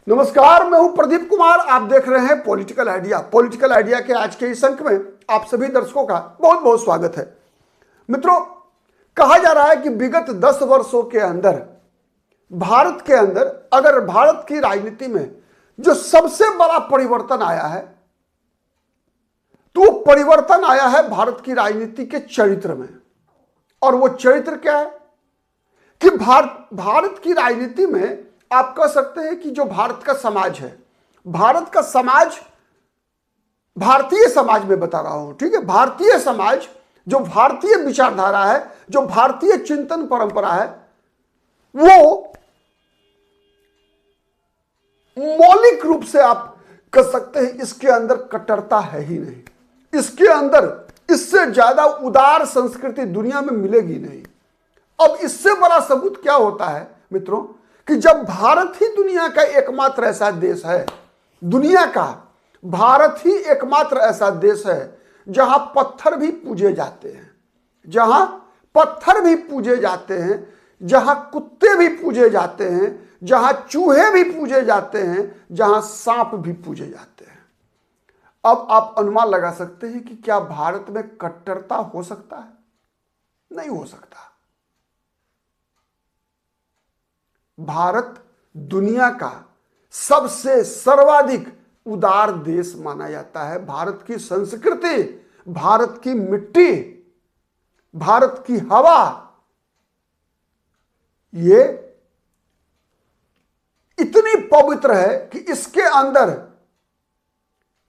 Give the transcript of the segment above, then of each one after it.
नमस्कार, मैं हूं प्रदीप कुमार। आप देख रहे हैं पॉलिटिकल आइडिया। पॉलिटिकल आइडिया के आज के इस अंक में आप सभी दर्शकों का बहुत बहुत स्वागत है। मित्रों, कहा जा रहा है कि विगत 10 वर्षों के अंदर भारत के अंदर अगर भारत की राजनीति में जो सबसे बड़ा परिवर्तन आया है तो वो परिवर्तन आया है भारत की राजनीति के चरित्र में। और वो चरित्र क्या है कि भारत की राजनीति में आप कह सकते हैं कि जो भारत का समाज है, भारत का समाज, भारतीय समाज में बता रहा हूं, ठीक है, भारतीय समाज, जो भारतीय विचारधारा है, जो भारतीय चिंतन परंपरा है, वो मौलिक रूप से आप कह सकते हैं इसके अंदर कट्टरता है ही नहीं। इसके अंदर इससे ज्यादा उदार संस्कृति दुनिया में मिलेगी नहीं। अब इससे बड़ा सबूत क्या होता है मित्रों कि जब भारत ही दुनिया का एकमात्र ऐसा देश है, दुनिया का भारत ही एकमात्र ऐसा देश है जहां पत्थर भी पूजे जाते हैं, जहां पत्थर भी पूजे जाते हैं, जहां कुत्ते भी पूजे जाते हैं, जहां चूहे भी पूजे जाते हैं, जहां सांप भी पूजे जाते हैं। अब आप अनुमान लगा सकते हैं कि क्या भारत में कट्टरता हो सकता है? नहीं हो सकता। भारत दुनिया का सबसे सर्वाधिक उदार देश माना जाता है। भारत की संस्कृति, भारत की मिट्टी, भारत की हवा, ये इतनी पवित्र है कि इसके अंदर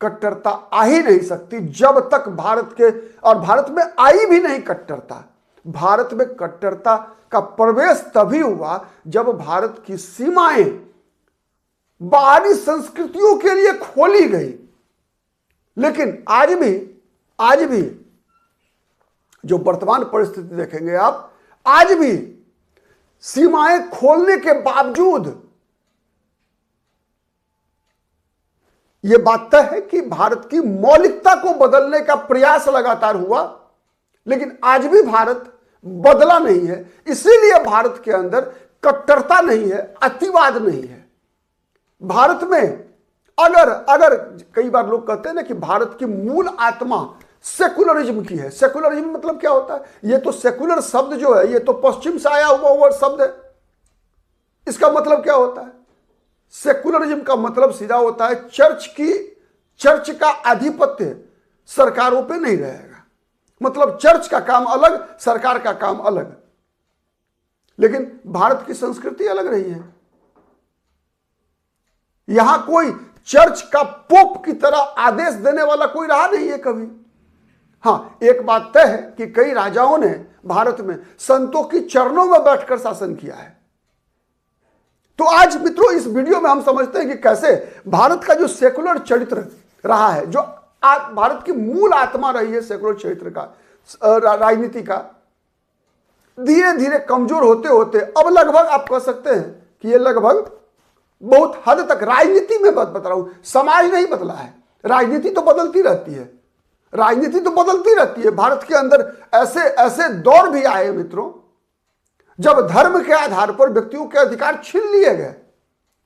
कट्टरता आ ही नहीं सकती जब तक भारत के, और भारत में आई भी नहीं कट्टरता। भारत में कट्टरता का प्रवेश तभी हुआ जब भारत की सीमाएं बाहरी संस्कृतियों के लिए खोली गई। लेकिन आज भी जो वर्तमान परिस्थिति देखेंगे आप, आज भी सीमाएं खोलने के बावजूद यह बात तय है कि भारत की मौलिकता को बदलने का प्रयास लगातार हुआ, लेकिन आज भी भारत बदला नहीं है। इसीलिए भारत के अंदर कट्टरता नहीं है, अतिवाद नहीं है। भारत में अगर कई बार लोग कहते हैं ना कि भारत की मूल आत्मा सेकुलरिज्म की है। सेकुलरिज्म मतलब क्या होता है? ये तो सेकुलर शब्द जो है ये तो पश्चिम से आया हुआ शब्द है। इसका मतलब क्या होता है? सेकुलरिज्म का मतलब सीधा होता है चर्च का आधिपत्य सरकारों पे नहीं रहेगा। मतलब चर्च का काम अलग, सरकार का काम अलग। लेकिन भारत की संस्कृति अलग रही है। यहां कोई चर्च का पोप की तरह आदेश देने वाला कोई रहा नहीं है कभी। हां, एक बात तय है कि कई राजाओं ने भारत में संतों की चरणों में बैठकर शासन किया है। तो आज मित्रों इस वीडियो में हम समझते हैं कि कैसे भारत का जो सेकुलर चरित्र रहा है, जो भारत की मूल आत्मा रही है सेकुलर चरित्र का, राजनीति का, धीरे धीरे कमजोर होते होते अब लगभग आप कह सकते हैं कि ये लगभग बहुत हद तक राजनीति में बता रहा हूं, समाज नहीं बदला है। राजनीति तो बदलती रहती है, राजनीति तो बदलती रहती है। भारत के अंदर ऐसे ऐसे दौर भी आए मित्रों जब धर्म के आधार पर व्यक्तियों के अधिकार छीन लिए गए।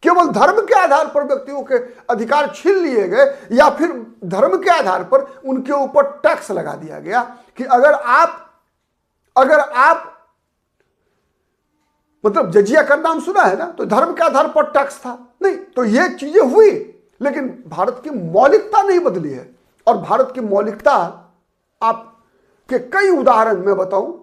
केवल धर्म के आधार पर व्यक्तियों के अधिकार छीन लिए गए, या फिर धर्म के आधार पर उनके ऊपर टैक्स लगा दिया गया कि अगर आप मतलब जजिया का नाम सुना है ना, तो धर्म के आधार पर टैक्स था नहीं। तो ये चीजें हुई, लेकिन भारत की मौलिकता नहीं बदली है। और भारत की मौलिकता आपके कई उदाहरण मैं बताऊं।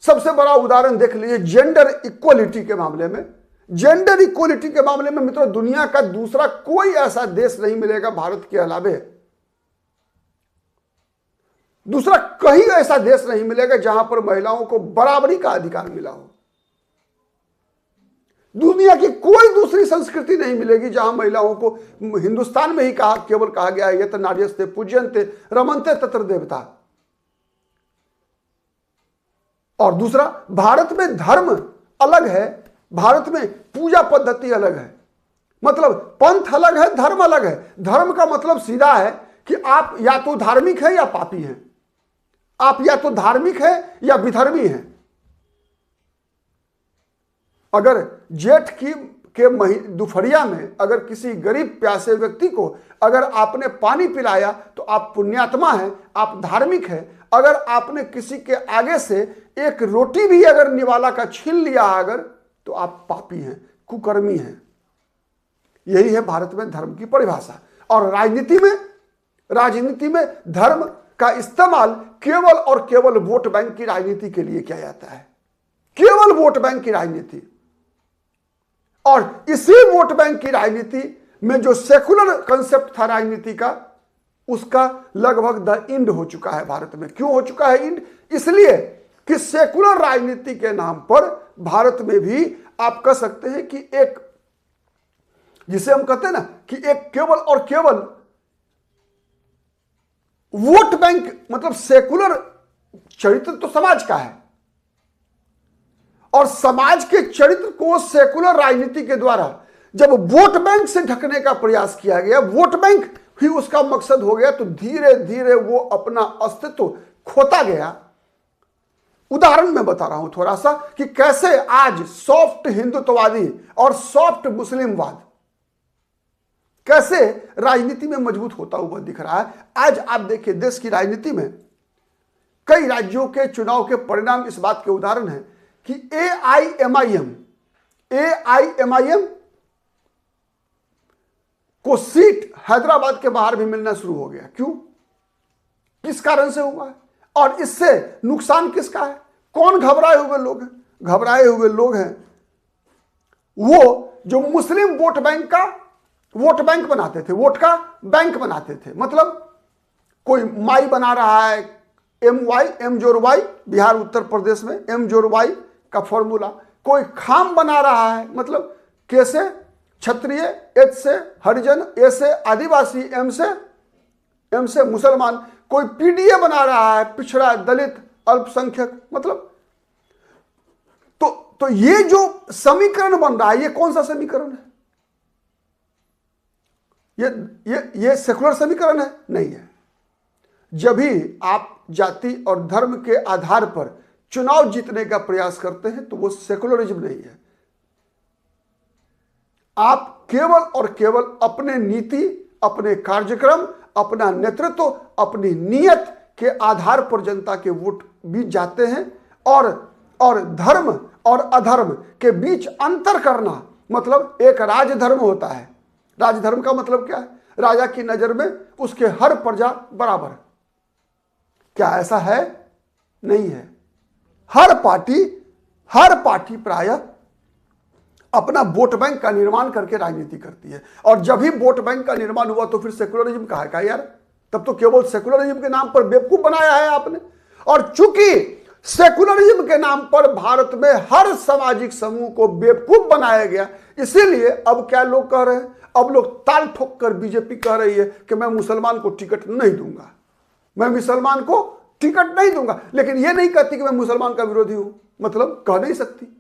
सबसे बड़ा उदाहरण देख लीजिए जेंडर इक्वलिटी के मामले में। जेंडर इक्वलिटी के मामले में मित्रों दुनिया का दूसरा कोई ऐसा देश नहीं मिलेगा भारत के अलावे, दूसरा कहीं ऐसा देश नहीं मिलेगा जहां पर महिलाओं को बराबरी का अधिकार मिला हो। दुनिया की कोई दूसरी संस्कृति नहीं मिलेगी जहां महिलाओं को, हिंदुस्तान में ही केवल कहा गया है यत नार्यस्ते पूज्यन्ते रमन्ते तत्र देवता। और दूसरा, भारत में धर्म अलग है, भारत में पूजा पद्धति अलग है। मतलब पंथ अलग है, धर्म अलग है। धर्म का मतलब सीधा है कि आप या तो धार्मिक है या पापी हैं, आप या तो धार्मिक है या विधर्मी हैं। अगर जेठ की के दोपहरिया में अगर किसी गरीब प्यासे व्यक्ति को अगर आपने पानी पिलाया तो आप पुण्यात्मा हैं, आप धार्मिक हैं। अगर आपने किसी के आगे से एक रोटी भी अगर निवाला का छीन लिया अगर, तो आप पापी हैं, कुकर्मी हैं। यही है भारत में धर्म की परिभाषा। और राजनीति में धर्म का इस्तेमाल केवल और केवल वोट बैंक की राजनीति के लिए किया जाता है, केवल वोट बैंक की राजनीति। और इसी वोट बैंक की राजनीति में जो सेकुलर कंसेप्ट था राजनीति का, उसका लगभग द इंड हो चुका है भारत में। क्यों हो चुका है इंड? इसलिए कि सेकुलर राजनीति के नाम पर भारत में भी आप कह सकते हैं कि एक, जिसे हम कहते हैं ना कि एक केवल और केवल वोट बैंक, मतलब सेकुलर चरित्र तो समाज का है और समाज के चरित्र को सेकुलर राजनीति के द्वारा जब वोट बैंक से ढकने का प्रयास किया गया, वोट बैंक ही उसका मकसद हो गया, तो धीरे धीरे वो अपना अस्तित्व खोता गया। उदाहरण मैं बता रहा हूं थोड़ा सा कि कैसे आज सॉफ्ट हिंदुत्ववादी और सॉफ्ट मुस्लिमवाद कैसे राजनीति में मजबूत होता हुआ दिख रहा है। आज आप देखिए देश की राजनीति में कई राज्यों के चुनाव के परिणाम इस बात के उदाहरण हैं कि एआईएमआईएम को सीट हैदराबाद के बाहर भी मिलना शुरू हो गया। क्यों? किस कारण से हुआ है और इससे नुकसान किसका है? कौन घबराए हुए लोग हैं? घबराए हुए लोग हैं वो जो मुस्लिम वोट बैंक बनाते थे, वोट का बैंक बनाते थे। मतलब कोई माई बना रहा है, एम जोड़ वाई, बिहार उत्तर प्रदेश में एम जोड़ वाई का फॉर्मूला। कोई खाम बना रहा है, मतलब के से क्षत्रिय, एच से हरिजन, ए से आदिवासी, एम से मुसलमान। कोई पीडीए बना रहा है, पिछड़ा, दलित, अल्पसंख्यक। मतलब तो ये जो समीकरण बन रहा है, ये कौन सा समीकरण है? ये सेकुलर समीकरण है? नहीं है। जब भी आप जाति और धर्म के आधार पर चुनाव जीतने का प्रयास करते हैं तो वो सेकुलरिज्म नहीं है। आप केवल और केवल अपने नीति, अपने कार्यक्रम, अपना नेतृत्व, अपनी नियत के आधार पर जनता के वोट बीच जाते हैं। और धर्म और अधर्म के बीच अंतर करना, मतलब एक राजधर्म होता है। राजधर्म का मतलब क्या है? राजा की नजर में उसके हर प्रजा बराबर है। क्या ऐसा है? नहीं है। हर पार्टी प्रायः अपना वोट बैंक का निर्माण करके राजनीति करती है। और जब ही वोट बैंक का निर्माण हुआ तो फिर सेकुलरिज्म कहा है यार? तब तो केवल सेकुलरिज्म के नाम पर बेवकूफ बनाया है आपने। और चूंकि सेकुलरिज्म के नाम पर भारत में हर सामाजिक समूह को बेवकूफ बनाया गया, इसीलिए अब क्या लोग कह रहे हैं? अब लोग ताल ठोक कर बीजेपी कह रही है कि मैं मुसलमान को टिकट नहीं दूंगा, मैं मुसलमान को टिकट नहीं दूंगा। लेकिन यह नहीं कहती कि मैं मुसलमान का विरोधी हूं। मतलब कह नहीं सकती।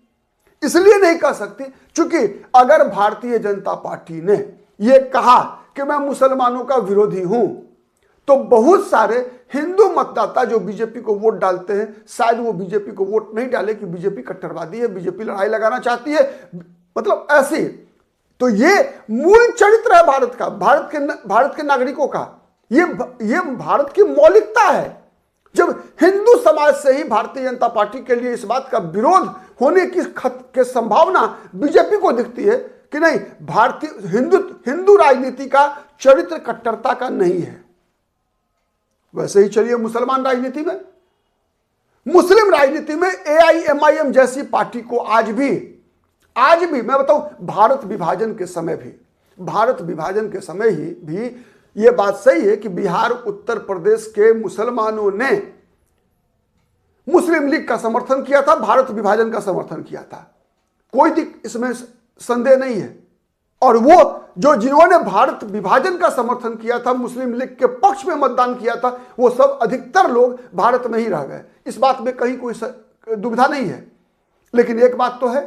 इसलिए नहीं कह सकती क्योंकि अगर भारतीय जनता पार्टी ने यह कहा कि मैं मुसलमानों का विरोधी हूं, तो बहुत सारे हिंदू मतदाता जो बीजेपी को वोट डालते हैं, शायद वो बीजेपी को वोट नहीं डाले कि बीजेपी कट्टरवादी है, बीजेपी लड़ाई लगाना चाहती है। मतलब ऐसे। तो ये मूल चरित्र है भारत का, भारत के नागरिकों का। ये भारत की मौलिकता है। जब हिंदू समाज से ही भारतीय जनता पार्टी के लिए इस बात का विरोध होने की संभावना बीजेपी को दिखती है कि नहीं, भारतीय हिंदू राजनीति का चरित्र कट्टरता का नहीं है। वैसे ही चलिए मुसलमान राजनीति में, मुस्लिम राजनीति में एआईएमआईएम जैसी पार्टी को आज भी मैं बताऊं, भारत विभाजन के समय भी यह बात सही है कि बिहार उत्तर प्रदेश के मुसलमानों ने मुस्लिम लीग का समर्थन किया था, भारत विभाजन का समर्थन किया था। कोई इसमें संदेह नहीं है। और वो जिन्होंने भारत विभाजन का समर्थन किया था, मुस्लिम लीग के पक्ष में मतदान किया था, वो सब अधिकतर लोग भारत में ही रह गए। इस बात में कहीं कोई दुविधा नहीं है। लेकिन एक बात तो है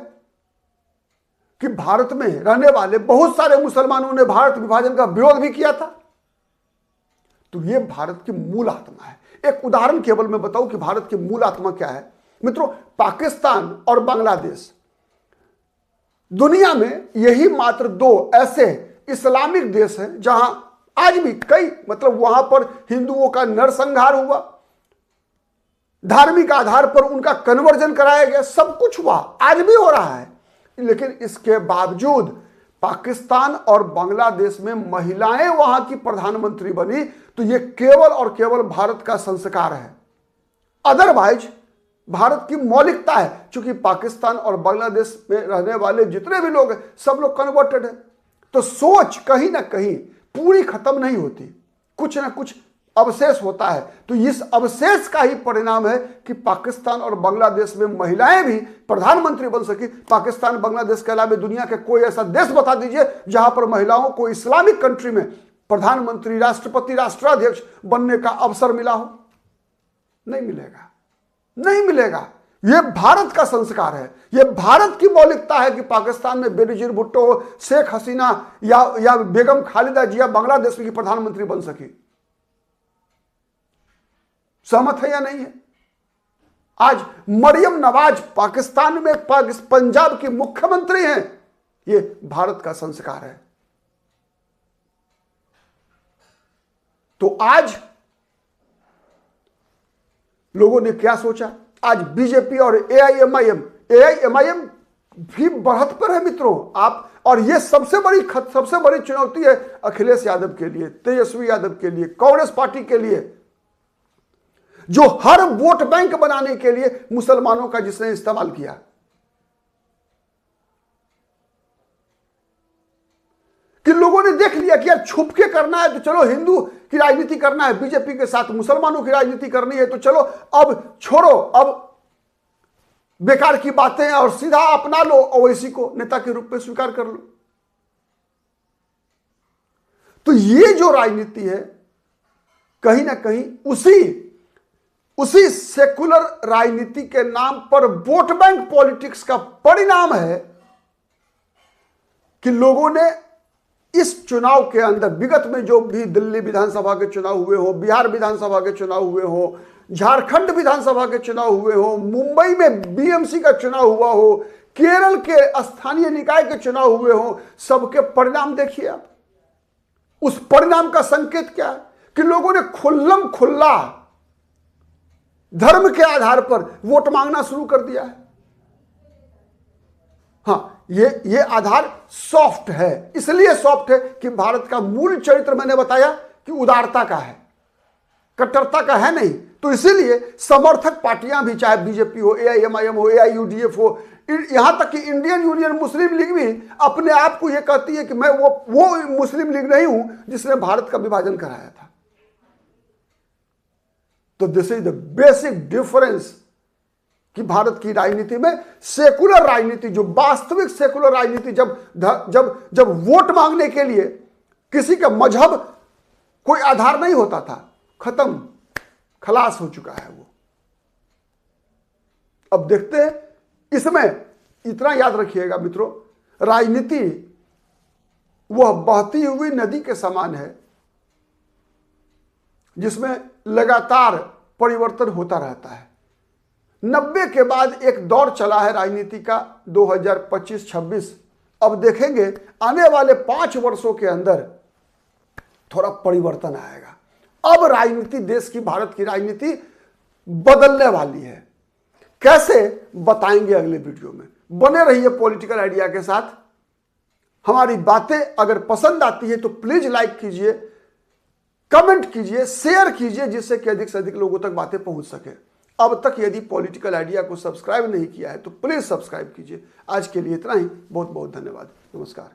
कि भारत में रहने वाले बहुत सारे मुसलमानों ने भारत विभाजन का विरोध भी किया था। तो ये भारत की मूल आत्मा है। एक उदाहरण केवल मैं बताऊं कि भारत की मूल आत्मा क्या है। मित्रों, पाकिस्तान और बांग्लादेश दुनिया में यही मात्र 2 ऐसे इस्लामिक देश हैं जहां आज भी कई मतलब वहां पर हिंदुओं का नरसंहार हुआ, धार्मिक आधार पर उनका कन्वर्जन कराया गया, सब कुछ हुआ, आज भी हो रहा है। लेकिन इसके बावजूद पाकिस्तान और बांग्लादेश में महिलाएं वहां की प्रधानमंत्री बनी, तो यह केवल और केवल भारत का संस्कार है। अदरवाइज भारत की मौलिकता है, क्योंकि पाकिस्तान और बांग्लादेश में रहने वाले जितने भी लोग हैं सब लोग कन्वर्टेड है। तो सोच कहीं ना कहीं पूरी खत्म नहीं होती, कुछ ना कुछ अवशेष होता है। तो इस अवशेष का ही परिणाम है कि पाकिस्तान और बांग्लादेश में महिलाएं भी प्रधानमंत्री बन सकी। पाकिस्तान बांग्लादेश के अलावा दुनिया के कोई ऐसा देश बता दीजिए जहां पर महिलाओं को इस्लामिक कंट्री में प्रधानमंत्री, राष्ट्रपति, राष्ट्राध्यक्ष बनने का अवसर मिला हो? नहीं मिलेगा, नहीं मिलेगा। यह भारत का संस्कार है, यह भारत की मौलिकता है कि पाकिस्तान में बेनजीर भुट्टो, शेख हसीना या बेगम खालिदा जिया बांग्लादेश की प्रधानमंत्री बन सकी। सहमत है या नहीं है? आज मरियम नवाज पाकिस्तान में पंजाब की मुख्यमंत्री हैं, यह भारत का संस्कार है। तो आज लोगों ने क्या सोचा? आज बीजेपी और एआईएमआईएम भी बढ़त पर है मित्रों आप। और यह सबसे बड़ी चुनौती है अखिलेश यादव के लिए, तेजस्वी यादव के लिए, कांग्रेस पार्टी के लिए, जो हर वोट बैंक बनाने के लिए मुसलमानों का जिसने इस्तेमाल किया। कि लोगों ने देख लिया कि यार छुप के करना है तो चलो हिंदू की राजनीति करना है, बीजेपी के साथ मुसलमानों की राजनीति करनी है तो चलो अब छोड़ो, अब बेकार की बातें और सीधा अपना लो, ओवैसी को नेता के रूप में स्वीकार कर लो। तो ये जो राजनीति है कहीं ना कहीं उसी सेकुलर राजनीति के नाम पर वोट बैंक पॉलिटिक्स का परिणाम है कि लोगों ने इस चुनाव के अंदर विगत में जो भी दिल्ली विधानसभा के चुनाव हुए हो, बिहार विधानसभा के चुनाव हुए हो, झारखंड विधानसभा के चुनाव हुए हो, मुंबई में बीएमसी का चुनाव हुआ हो, केरल के स्थानीय निकाय के चुनाव हुए हो, सबके परिणाम देखिए आप। उस परिणाम का संकेत क्या है कि लोगों ने खुल्लम खुल्ला धर्म के आधार पर वोट मांगना शुरू कर दिया है। हाँ, ये आधार सॉफ्ट है, इसलिए सॉफ्ट है कि भारत का मूल चरित्र मैंने बताया कि उदारता का है, कट्टरता का है नहीं। तो इसीलिए समर्थक पार्टियां भी, चाहे बीजेपी हो, एआईएमआईएम हो, एआईयूडीएफ हो, यहां तक कि इंडियन यूनियन मुस्लिम लीग भी अपने आप को यह कहती है कि मैं वो मुस्लिम लीग नहीं हूं जिसने भारत का विभाजन कराया था। तो this is the basic difference कि भारत की राजनीति में सेकुलर राजनीति, जो वास्तविक सेकुलर राजनीति, जब वोट मांगने के लिए किसी का मजहब कोई आधार नहीं होता था, खत्म, खलास हो चुका है वो। अब देखते हैं, इसमें इतना याद रखिएगा मित्रों, राजनीति वह बहती हुई नदी के समान है जिसमें लगातार परिवर्तन होता रहता है। 90 के बाद एक दौर चला है राजनीति का 2025-26। अब देखेंगे आने वाले 5 वर्षों के अंदर थोड़ा परिवर्तन आएगा। अब राजनीति, देश की, भारत की राजनीति बदलने वाली है। कैसे बताएंगे अगले वीडियो में। बने रहिए पॉलिटिकल आइडिया के साथ। हमारी बातें अगर पसंद आती है तो प्लीज लाइक कीजिए, कमेंट कीजिए, शेयर कीजिए, जिससे कि अधिक से अधिक लोगों तक बातें पहुंच सके। अब तक यदि पॉलिटिकल आइडिया को सब्सक्राइब नहीं किया है तो प्लीज सब्सक्राइब कीजिए। आज के लिए इतना ही, बहुत बहुत धन्यवाद, नमस्कार।